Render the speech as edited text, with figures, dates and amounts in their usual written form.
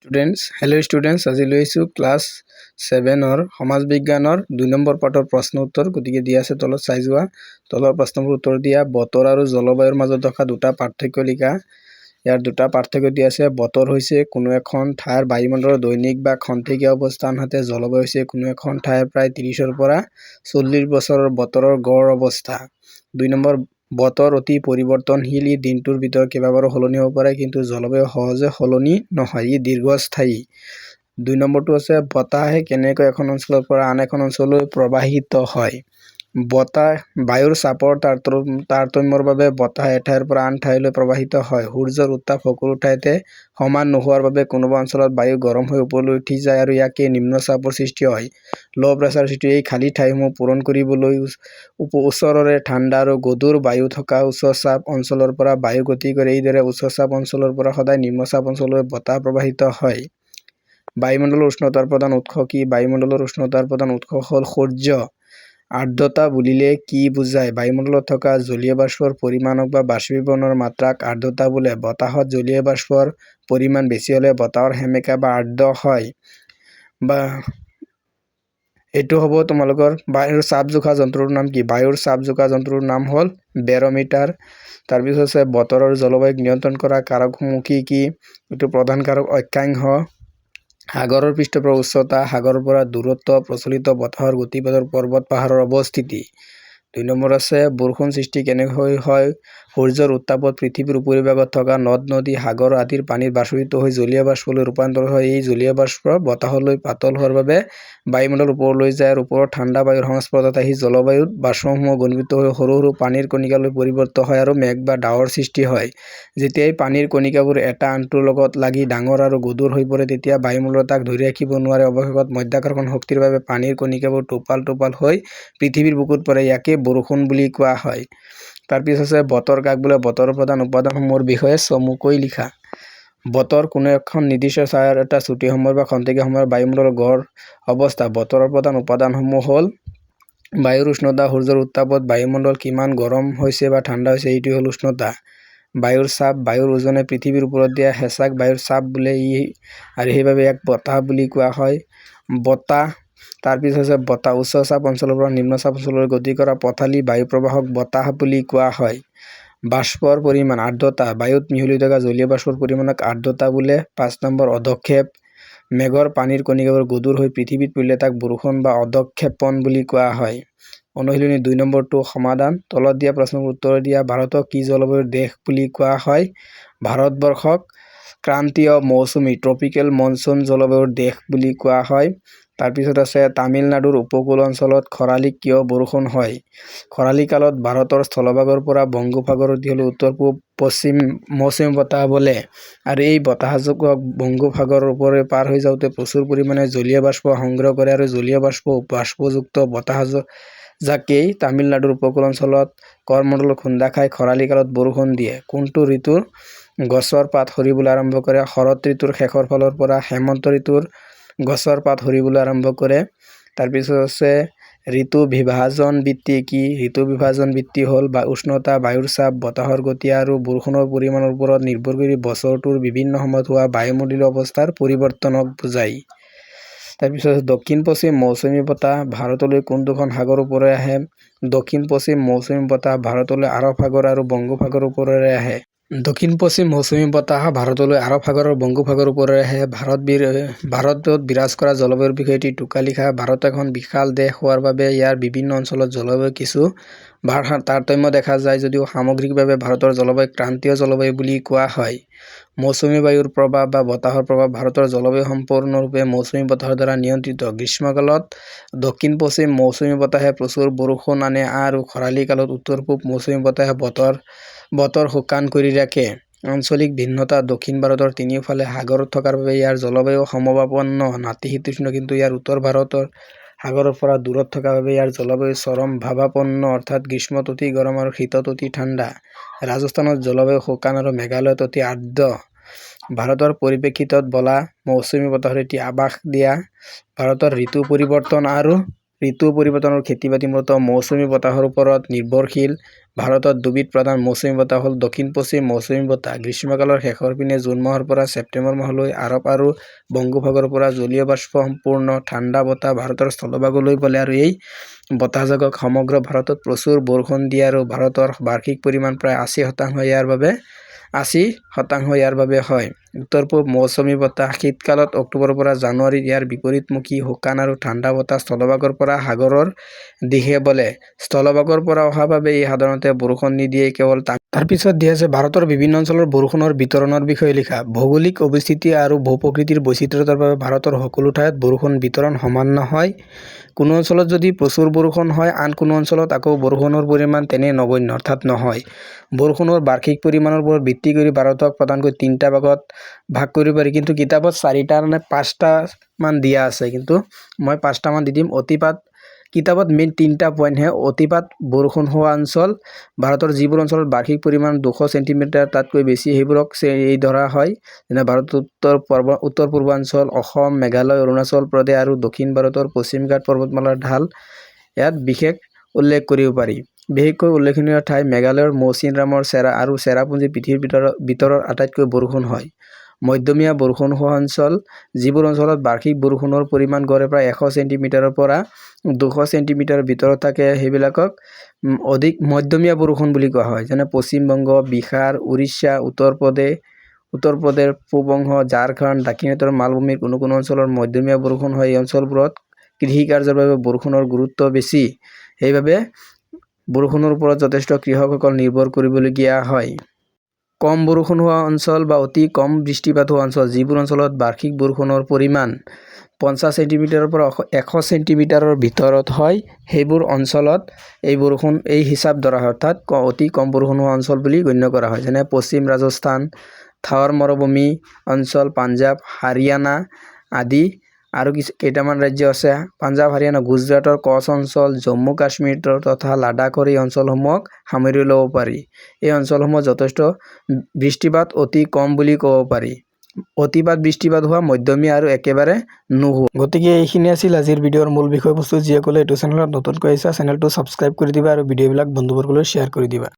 Hello' students, আজি লৈ আহিছোঁ ক্লাছ 7ৰ সমাজ বিজ্ঞানৰ 2 নম্বৰ পাঠৰ প্ৰশ্ন উত্তৰ। গতিকে দিয়া আছে তলত চাই যোৱা। তলৰ প্ৰশ্নবোৰ উত্তৰ দিয়া। বতৰ আৰু জলবায়ুৰ মাজত থকা দুটা পাৰ্থক্য লিখা। ইয়াৰ দুটা পাৰ্থক্য দিয়া আছে। বতৰ হৈছে কোনো এখন ঠাইৰ বায়ুমণ্ডলৰ দৈনিক বা খন্তেকীয়া অৱস্থা, আনহাতে জলবায়ু হৈছে কোনো এখন ঠাইৰ প্ৰায় 30ৰ পৰা 40 বছৰৰ বতৰৰ গড় অৱস্থা। 2 নম্বৰ, বতৰ অতি পৰিৱৰ্তনশীল। ই দিনটোৰ ভিতৰত কেইবাবাৰো সলনি হ'ব পাৰে, কিন্তু জলবায়ু সহজে সলনি নহয়, ই দীৰ্ঘস্থায়ী। 2 নম্বৰটো আছে বতাহে কেনেকৈ এখন অঞ্চলৰ পৰা আন এখন অঞ্চললৈ প্ৰবাহিত হয়। বায়ুৰ চাপৰ তাৰতম্যৰ বাবে বতাহ এঠাইৰ পৰা আন ঠাইলৈ প্ৰবাহিত হয়। সূৰ্যৰ উত্তাপ সকলো ঠাইতে সমান নোহোৱাৰ বাবে কোনোবা অঞ্চলত বায়ু গৰম হৈ ওপৰলৈ উঠি যায় আৰু ইয়াকে নিম্নচাপৰ সৃষ্টি হয়। ল' প্ৰেছাৰ সৃষ্টি এই খালী ঠাইসমূহ পূৰণ কৰিবলৈ ওচৰৰে ঠাণ্ডা আৰু গধুৰ বায়ু থকা উচ্চ চাপ অঞ্চলৰ পৰা বায়ু গতি কৰে। এইদৰে উচ্চ চাপ অঞ্চলৰ পৰা সদায় নিম্নচাপ অঞ্চললৈ বতাহ প্ৰবাহিত হয়। বায়ুমণ্ডলৰ উষ্ণতাৰ প্ৰধান উৎস কি? বায়ুমণ্ডলৰ উষ্ণতাৰ প্ৰধান উৎস হ'ল সূৰ্য। আৰ্দ্ৰতা বুলিলে কি বুজায়? বায়ুমণ্ডলত থকা জলীয় বাষ্পৰ পৰিমাণক বা বাষ্পীভৱনৰ মাত্ৰাক আৰ্দ্ৰতা বোলে। বতাহত জলীয় বাষ্পৰ পৰিমাণ বেছি হ'লে বতাহৰ সেমেকা বা আৰ্দ্ৰ হয়। এইটো হ'ব তোমালোকৰ বায়ুৰ চাপ জোখা যন্ত্ৰটোৰ নাম কি? বায়ুৰ চাপ জোখা যন্ত্ৰটোৰ নাম হ'ল বেৰ'মিটাৰ। তাৰপিছত আছে বতৰ আৰু জলবায়ুক নিয়ন্ত্ৰণ কৰা কাৰকসমূহ কি কি? এইটো প্ৰধান কাৰক অক্ষাংশ, সাগৰৰ পৃষ্ঠৰ উচ্চতা, সাগৰৰ পৰা দূৰত্ব, প্ৰচলিত বতাহৰ গতিপথৰ পৰ্বত পাহাৰৰ অৱস্থিতি। 2 নম্বৰ আছে বৰষুণ সৃষ্টি কেনেকৈ হয়? সূৰ্যৰ উত্তাপত পৃথিৱীৰ উপৰিভাগত থকা নদ-নদী, সাগৰ আদিৰ পানীত বাষ্পীভূত হৈ জলীয় বাষ্পলৈ ৰূপান্তৰিত হয়। এই জলীয় বাষ্প বতাহলৈ পাতল হোৱাৰ বাবে বায়ুমণ্ডল ওপৰলৈ যায় আৰু ওপৰত ঠাণ্ডা বায়ুৰ সংস্পৰ্শত আহি জলবায়ুত বাষ্পসমূহ ঘনীভূত হৈ সৰু সৰু পানীৰ কণিকালৈ পৰিৱৰ্তিত হয় আৰু মেঘ বা ডাৱৰ সৃষ্টি হয়। যেতিয়া এই পানীৰ কণিকাবোৰ এটা আনটোৰ লগত লাগি ডাঙৰ আৰু গধুৰ হৈ পৰে, তেতিয়া বায়ুমণ্ডলে তাক ধৰি ৰাখিব নোৱাৰে। অৱশেষত মাধ্যাকৰ্ষণ শক্তিৰ বাবে পানীৰ কণিকাবোৰ টোপাল টোপাল হৈ পৃথিৱীৰ বুকুত পৰে। ইয়াকে বৰষুণ বুলি কোৱা হয়। তাৰপিছত আছে বতৰ কাক বোলে? বতৰৰ প্ৰধান উপাদানসমূহৰ বিষয়ে চমুকৈ লিখা। বতৰ কোনো এখন নিৰ্দিষ্ট ঠাইৰ এটা ছুটি সময়ৰ বা খন্তেকীয়া সময়ৰ বায়ুমণ্ডলৰ গড় অৱস্থা। বতৰৰ প্ৰধান উপাদানসমূহ হ'ল বায়ুৰ উষ্ণতা, সূৰ্যৰ উত্তাপত বায়ুমণ্ডল কিমান গৰম হৈছে বা ঠাণ্ডা হৈছে, এইটোৱে হ'ল উষ্ণতা। বায়ুৰ চাপ, বায়ুৰ ওজনে পৃথিৱীৰ ওপৰত দিয়া হেঁচাক বায়ুৰ চাপ বোলে, আৰু সেইবাবে ইয়াক বতাহ বুলি কোৱা হয়। বতাহ। তাৰপিছত আছে বতাহ উচ্চ চাপ অঞ্চলৰ পৰা নিম্ন চাপ অঞ্চললৈ গতি কৰা পথালী বায়ু প্ৰবাহক বতাহ বুলি কোৱা হয়। বাষ্পৰ পৰিমাণ, আৰ্দ্ৰতা, বায়ুত মিহলি থকা জলীয় বাষ্পৰ পৰিমাণক আৰ্দ্ৰতা বোলে। 5 নম্বৰ অধক্ষেপ, মেঘৰ পানীৰ কণিকাবোৰ গধুৰ হৈ পৃথিৱীত পৰিলে তাক বৰষুণ বা অধক্ষেপণ বুলি কোৱা হয়। অনুশীলনী 2 নম্বৰটো সমাধান। তলত দিয়া প্ৰশ্নবোৰ উত্তৰ দিয়া। ভাৰতক কি জলবায়ুৰ দেশ বুলি কোৱা হয়? ভাৰতবৰ্ষক ক্ৰান্তীয় মৌচুমী ট্ৰপিকেল মনচুন জলবায়ুৰ দেশ বুলি কোৱা হয়। তাৰপিছত আছে তামিলনাডুৰ উপকূল অঞ্চলত খৰালিত কিয় বৰষুণ হয়? খৰালি কালত ভাৰতৰ স্থলভাগৰ পৰা বংগোপসাগৰ অধিকলৈ উত্তৰ-পশ্চিম মৌচুমী বতাহ বলে, আৰু এই বতাহজাকক বংগোপসাগৰৰ ওপৰেৰে পাৰ হৈ যাওঁতে প্ৰচুৰ পৰিমাণে জলীয় বাষ্প সংগ্ৰহ কৰে আৰু জলীয় বাষ্পযুক্ত বতাহজাকেই তামিলনাডুৰ উপকূল অঞ্চলত কৰমণ্ডলত খুন্দা খাই খৰালি কালত বৰষুণ দিয়ে। কোনটো ঋতুৰ গছৰ পাত সৰিবলৈ আৰম্ভ কৰে? শৰৎ ঋতুৰ শেষৰ ফালৰ পৰা হেমন্ত ঋতুৰ গছৰ পাত সৰিবলৈ আৰম্ভ কৰে। তাৰপিছত আছে ঋতু বিভাজন ভিত্তি কি? ঋতু বিভাজন ভিত্তি হ'ল উষ্ণতা, বায়ুৰ চাপ, বতাহৰ গতি আৰু বৰষুণৰ পৰিমাণৰ ওপৰত নিৰ্ভৰ কৰি বছৰটোৰ বিভিন্ন সময়ত হোৱা বায়ুমণ্ডলীয় অৱস্থাৰ পৰিৱৰ্তনক বুজায়। তাৰপিছত দক্ষিণ-পশ্চিম মৌচুমী বতাহ ভাৰতলৈ কোন দুখন সাগৰ ওপৰেৰে আহে? দক্ষিণ-পশ্চিম মৌচুমী বতাহ ভাৰতলৈ আৰৱ সাগৰ আৰু বংগোপসাগৰৰ ওপৰেৰে আহে। দক্ষিণ-পশ্চিম মৌচুমী বতাহ ভাৰতলৈ আৰৱ সাগৰ আৰু বংগোপসাগৰৰ ওপৰেৰে আহে। ভাৰতত বিৰাজ কৰা জলবায়ুৰ বিষয়ে এটি টোকা লিখা। ভাৰত এখন বিশাল দেশ হোৱাৰ বাবে ইয়াৰ বিভিন্ন অঞ্চলত জলবায়ুৰ কিছু তাৰতম্য দেখা যায়, যদিও সামগ্ৰিকভাৱে ভাৰতৰ জলবায়ুক ক্ৰান্তীয় জলবায়ু বুলি কোৱা হয়। মৌচুমী বায়ুৰ প্ৰভাৱ বা বতাহৰ প্ৰভাৱ। ভাৰতৰ জলবায়ু সম্পূৰ্ণৰূপে মৌচুমী বতাহৰ দ্বাৰা নিয়ন্ত্ৰিত। গ্ৰীষ্মকালত দক্ষিণ-পশ্চিম মৌচুমী বতাহে প্ৰচুৰ বৰষুণ আনে আৰু খৰালি কালত উত্তৰ-পূব মৌচুমী বতাহে বতৰ শুকান কৰি ৰাখে। আঞ্চলিক ভিন্নতা। দক্ষিণ ভাৰতৰ তিনিওফালে সাগৰ থকাৰ বাবে ইয়াৰ জলবায়ু সমভাৱাপন্ন, নাতিশীতোষ্ণ, কিন্তু ইয়াৰ উত্তৰ ভাৰতৰ সাগৰৰ পৰা দূৰত থকা বাবে ইয়াৰ জলবায়ু চৰম ভাৱাপন্ন, অৰ্থাৎ গ্ৰীষ্মত অতি গৰম আৰু শীতত অতি ঠাণ্ডা। ৰাজস্থানত জলবায়ু শুকান আৰু মেঘালয়ত অতি আৰ্দ্ৰ। ভাৰতৰ পৰিপ্ৰেক্ষিতত বলা মৌচুমী বতাহৰ এটি আভাস দিয়া। ভাৰতৰ ঋতু পৰিৱৰ্তন আৰু ঋতু পৰিৱৰ্তনৰ খেতি-বাতি মূলতঃ মৌচুমী বতাহৰ ওপৰত নিৰ্ভৰশীল। ভাৰতত দুবিধ প্ৰধান মৌচুমী বতাহ হ'ল দক্ষিণ-পশ্চিম মৌচুমী বতাহ। গ্ৰীষ্মকালৰ শেষৰ পিনে জুন মাহৰ পৰা ছেপ্টেম্বৰ মাহলৈ আৰৱ আৰু বংগোপসাগৰৰ পৰা জলীয় বাষ্প সম্পূৰ্ণ ঠাণ্ডা বতাহ ভাৰতৰ স্থলভাগলৈ বলে আৰু এই বতাহজাকক সমগ্ৰ ভাৰতত প্ৰচুৰ বৰষুণ দিয়ে আৰু ভাৰতৰ বাৰ্ষিক পৰিমাণ প্ৰায় 80% ইয়াৰ বাবে হয়। উত্তৰ-পূব মৌচুমী বতাহ শীতকালত অক্টোবৰৰ পৰা জানুৱাৰীত ইয়াৰ বিপৰীতমুখী শুকান আৰু ঠাণ্ডা বতাহ স্থলভাগৰ পৰা সাগৰৰ দিশে বলে। স্থলভাগৰ পৰা অহা বাবে ই সাধাৰণতে বৰষুণ নিদিয়ে, কেৱল তাৰ পিছত দিয়া আছে ভাৰতৰ বিভিন্ন অঞ্চলৰ বৰষুণৰ বিতৰণৰ বিষয়ে লিখা। ভৌগোলিক অৱস্থিতি আৰু ভূ-প্ৰকৃতিৰ বৈচিত্ৰ্যতাৰ বাবে ভাৰতৰ সকলো ঠাইত বৰষুণ বিতৰণ সমান নহয়। কোনো অঞ্চলত যদি প্ৰচুৰ বৰষুণ হয়, আন কোনো অঞ্চলত আকৌ বৰষুণৰ পৰিমাণ তেনে নগণ্য অৰ্থাৎ নহয়। বৰষুণৰ বাৰ্ষিক পৰিমাণৰ ওপৰত ভিত্তি কৰি ভাৰতক প্ৰধানকৈ 3টা ভাগত ভাগ কৰিব পাৰি, কিন্তু কিতাপত 4টা নে 5টা মান দিয়া আছে, কিন্তু মই 5টা মান দি দিম। অতিপাত কিতাপত মেইন 3টা পইণ্টহে। অতিপাত বৰষুণ হোৱা অঞ্চল ভাৰতৰ যিবোৰ অঞ্চলত বাৰ্ষিক পৰিমাণ 200 চেণ্টিমিটাৰ তাতকৈ বেছি, সেইবোৰক এই ধৰা হয়। যেনে ভাৰতৰ উত্তৰ পূৰ্বাঞ্চল, অসম, মেঘালয়, অৰুণাচল প্ৰদেশ আৰু দক্ষিণ ভাৰতৰ পশ্চিম ঘাট পৰ্বতমালাৰ ঢাল ইয়াত বিশেষ উল্লেখ কৰিব পাৰি। বিশেষকৈ উল্লেখনীয় ঠাই মেঘালয়ৰ মৌচিনৰামৰ আৰু চেৰাপুঞ্জী পৃথিৱীৰ ভিতৰৰ আটাইতকৈ বৰষুণ হয়। মধ্যমীয়া বৰষুণ হোৱা অঞ্চল যিবোৰ অঞ্চলত বাৰ্ষিক বৰষুণৰ পৰিমাণ গড়ে প্ৰায় 100 চেণ্টিমিটাৰৰ পৰা 200 চেণ্টিমিটাৰৰ ভিতৰত থাকে, সেইবিলাকক অধিক মধ্যমীয়া বৰষুণ বুলি কোৱা হয়। যেনে পশ্চিম বংগ, বিহাৰ, উৰিষ্যা, উত্তৰ প্ৰদেশ, পূব অংশ, ঝাৰখণ্ড, দাক্ষিণাত্যৰ মালভূমিৰ কোনো কোনো অঞ্চলৰ মধ্যমীয়া বৰষুণ হয়। এই অঞ্চলবোৰত কৃষি কাৰ্যৰ বাবে বৰষুণৰ গুৰুত্ব বেছি, সেইবাবে বৰষুণৰ ওপৰত যথেষ্ট কৃষকসকল নিৰ্ভৰ কৰিবলগীয়া হয়। কম বৰষুণ হোৱা অঞ্চল বা অতি কম বৃষ্টিপাত হোৱা অঞ্চল যিবোৰ অঞ্চলত বাৰ্ষিক বৰষুণৰ পৰিমাণ 50 চেণ্টিমিটাৰৰ পৰা 100 চেণ্টিমিটাৰৰ ভিতৰত হয়, সেইবোৰ অঞ্চলত এই হিচাপ ধৰা হয়, অৰ্থাৎ অতি কম বৰষুণ হোৱা অঞ্চল বুলি গণ্য কৰা হয়। যেনে পশ্চিম ৰাজস্থান, থাৱাৰ মৰুভূমি অঞ্চল, পাঞ্জাৱ, হাৰিয়ানা আদি আৰু কেইটামান ৰাজ্য আছে। পাঞ্জাৱ, হাৰিয়ানা, গুজৰাটৰ কচ্ছ অঞ্চল, জম্মু কাশ্মীৰ তথা লাডাখৰ এই অঞ্চলসমূহক সামৰি ল'ব পাৰি। এই অঞ্চলসমূহত যথেষ্ট বৃষ্টিপাত অতি কম বুলি ক'ব পাৰি। অতিপাত বৃষ্টিপাত হোৱা, মধ্যমীয়া আৰু একেবাৰে নোহোৱা। গতিকে এইখিনি আছিল আজিৰ ভিডিঅ'ৰ মূল বিষয়বস্তু। যিসকলে এইটো চেনেলত নতুনকৈ আহিছা, চেনেলটো ছাবস্ক্ৰাইব কৰি দিবা আৰু ভিডিঅ'বিলাক বন্ধুবৰ্গলৈ শ্বেয়াৰ কৰি দিবা।